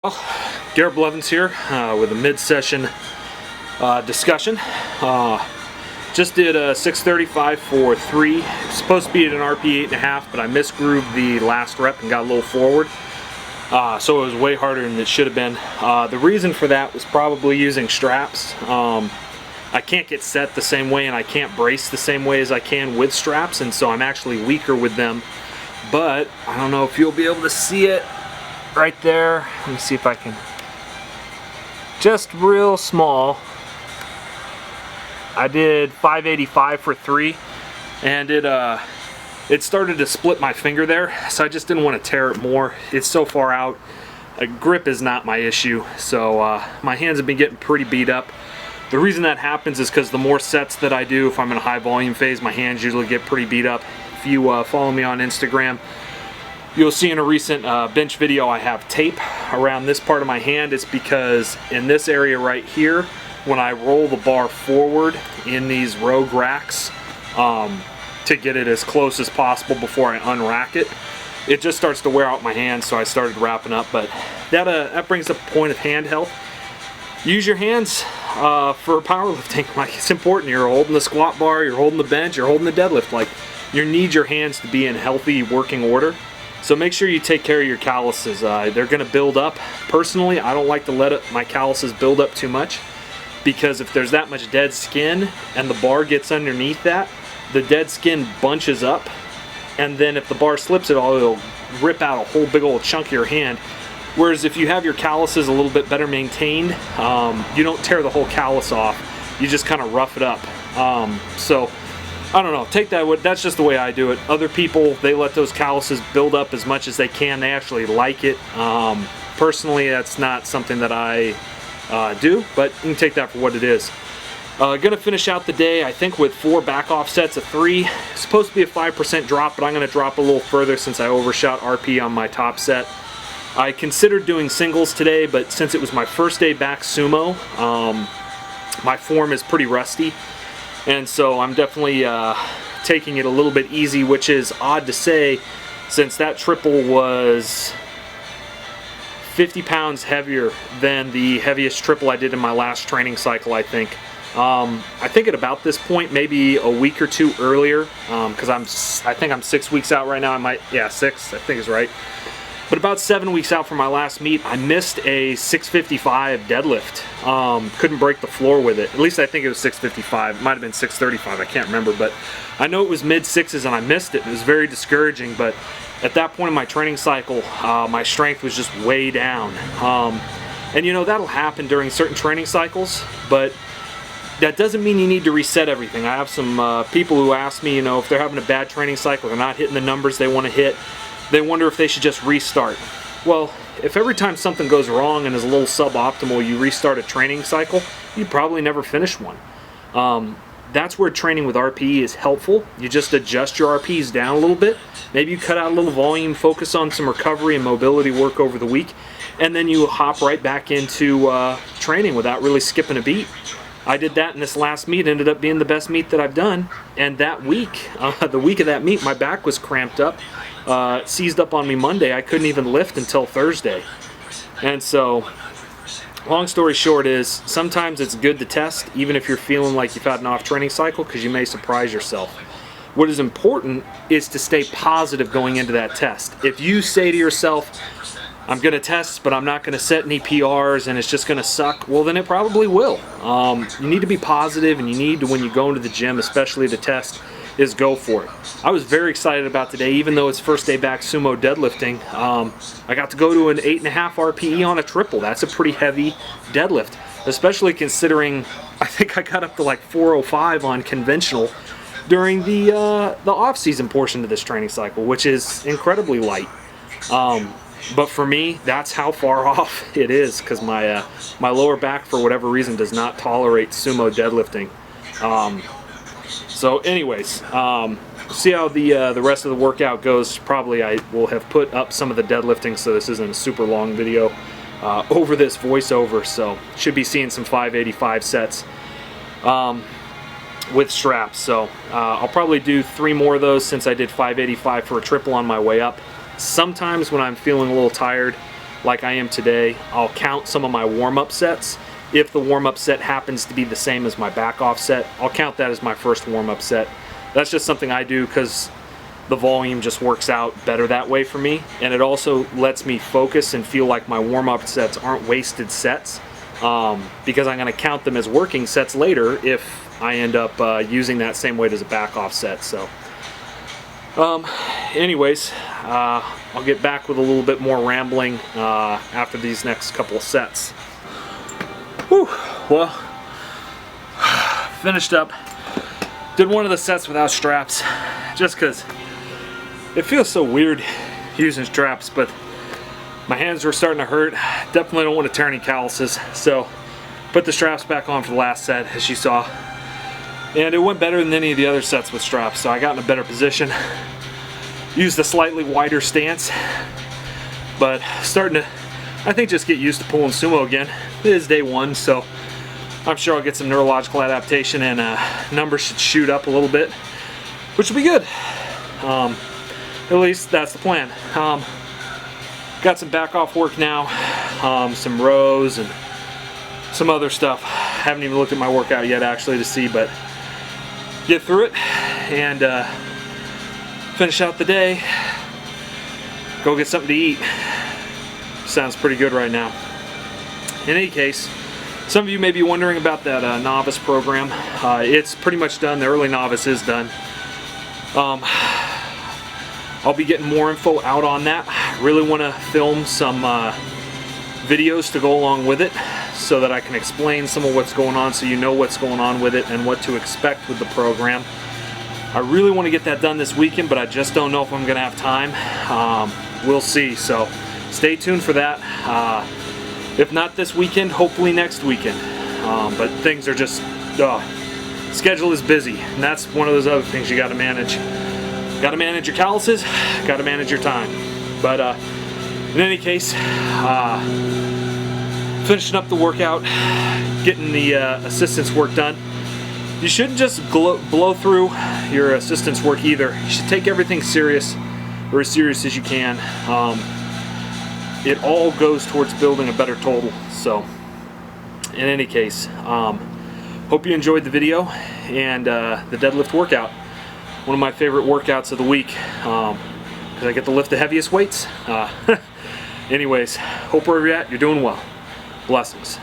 Well, Garrett Blevins here with a mid-session discussion. Just did a 635 for 3. Supposed to be at an RP 8.5, but I misgrooved the last rep and got a little forward. So it was way harder than it should have been. The reason for that was probably using straps. I can't get set the same way and I can't brace the same way as I can with straps, and so I'm actually weaker with them. But I don't know if you'll be able to see it right there. Let me see if I can. Just real small. I did 585 for 3, and it started to split my finger there, so I just didn't want to tear it more. It's so far out. Grip is not my issue, so my hands have been getting pretty beat up. The reason that happens is because the more sets that I do, if I'm in a high volume phase, my hands usually get pretty beat up. If you follow me on Instagram, you'll see in a recent bench video I have tape around this part of my hand. It's because in this area right here, when I roll the bar forward in these rogue racks to get it as close as possible before I unrack it, it just starts to wear out my hands, so I started wrapping up. But that brings up a point of hand health. Use your hands for powerlifting. Like, it's important. You're holding the squat bar, you're holding the bench, you're holding the deadlift. Like, you need your hands to be in healthy working order. So make sure you take care of your calluses. They're going to build up. Personally, I don't like to let my calluses build up too much, because if there's that much dead skin and the bar gets underneath that, the dead skin bunches up, and then if the bar slips at all, it'll rip out a whole big old chunk of your hand. Whereas if you have your calluses a little bit better maintained, you don't tear the whole callus off. You just kind of rough it up. So I don't know, take that, that's just the way I do it. Other people, they let those calluses build up as much as they can. They actually like it. Personally, that's not something that I do, but you can take that for what it is. Gonna finish out the day, I think, with 4 back off sets of 3. It's supposed to be a 5% drop, but I'm gonna drop a little further since I overshot RP on my top set. I considered doing singles today, but since it was my first day back sumo, my form is pretty rusty. And so I'm definitely taking it a little bit easy, which is odd to say since that triple was 50 pounds heavier than the heaviest triple I did in my last training cycle, I think. I think at about this point, maybe a week or 2 earlier, because I think I'm 6 weeks out right now. 6, I think is right. But about 7 weeks out from my last meet, I missed a 655 deadlift. Couldn't break the floor with it. At least I think it was 655. It might have been 635. I can't remember. But I know it was mid-6s and I missed it. It was very discouraging. But at that point in my training cycle, my strength was just way down. And you know, that'll happen during certain training cycles. But that doesn't mean you need to reset everything. I have some people who ask me, you know, if they're having a bad training cycle, they're not hitting the numbers they want to hit, they wonder if they should just restart. Well, if every time something goes wrong and is a little suboptimal, you restart a training cycle, you probably never finish one. That's where training with RPE is helpful. You just adjust your RPEs down a little bit. Maybe you cut out a little volume, focus on some recovery and mobility work over the week, and then you hop right back into training without really skipping a beat. I did that in this last meet. Ended up being the best meet that I've done. And that week, the week of that meet, my back was cramped up. It seized up on me Monday. I couldn't even lift until Thursday. And so, long story short is, sometimes it's good to test, even if you're feeling like you've had an off training cycle, because you may surprise yourself. What is important is to stay positive going into that test. If you say to yourself, I'm going to test, but I'm not going to set any PRs and it's just going to suck, well, then it probably will. You need to be positive, and you need to, when you go into the gym, especially to test, is go for it. I was very excited about today, even though it's first day back sumo deadlifting. I got to go to an 8.5 RPE on a triple. That's a pretty heavy deadlift, especially considering I think I got up to like 405 on conventional during the off-season portion of this training cycle, which is incredibly light. But for me, that's how far off it is, because my lower back, for whatever reason, does not tolerate sumo deadlifting. So anyways, see how the rest of the workout goes. Probably I will have put up some of the deadlifting, so this isn't a super long video over this voiceover. So should be seeing some 585 sets with straps. So I'll probably do 3 more of those, since I did 585 for a triple on my way up. Sometimes when I'm feeling a little tired, like I am today, I'll count some of my warm-up sets. If the warm-up set happens to be the same as my back-off set, I'll count that as my first warm-up set. That's just something I do because the volume just works out better that way for me, and it also lets me focus and feel like my warm-up sets aren't wasted sets, because I'm going to count them as working sets later if I end up using that same weight as a back-off set. So anyways, I'll get back with a little bit more rambling after these next couple of sets. Whew. Well, finished up. Did one of the sets without straps, just because it feels so weird using straps, but my hands were starting to hurt. Definitely don't want to tear any calluses, so put the straps back on for the last set, as you saw. And it went better than any of the other sets with straps, so I got in a better position. Used a slightly wider stance, but starting to, I think, just get used to pulling sumo again. It is day one, so I'm sure I'll get some neurological adaptation and numbers should shoot up a little bit, which will be good. At least that's the plan. Got some back off work now, some rows and some other stuff. Haven't even looked at my workout yet actually to see, but get through it and finish out the day. Go get something to eat. Sounds pretty good right now. In any case, some of you may be wondering about that novice program. It's pretty much done. The early novice is done. I'll be getting more info out on that. Really want to film some videos to go along with it so that I can explain some of what's going on, so you know what's going on with it and what to expect with the program. I really want to get that done this weekend, but I just don't know if I'm going to have time. We'll see, so stay tuned for that. If not this weekend, hopefully next weekend. But things are just, schedule is busy, and that's one of those other things you got to manage. Got to manage your calluses, got to manage your time. But in any case, finishing up the workout, getting the assistance work done. You shouldn't just blow through your assistance work either. You should take everything serious, or as serious as you can. It all goes towards building a better total. So in any case, hope you enjoyed the video and the deadlift workout. One of my favorite workouts of the week, because I get to lift the heaviest weights. Anyways, hope wherever you're at, you're doing well. Blessings.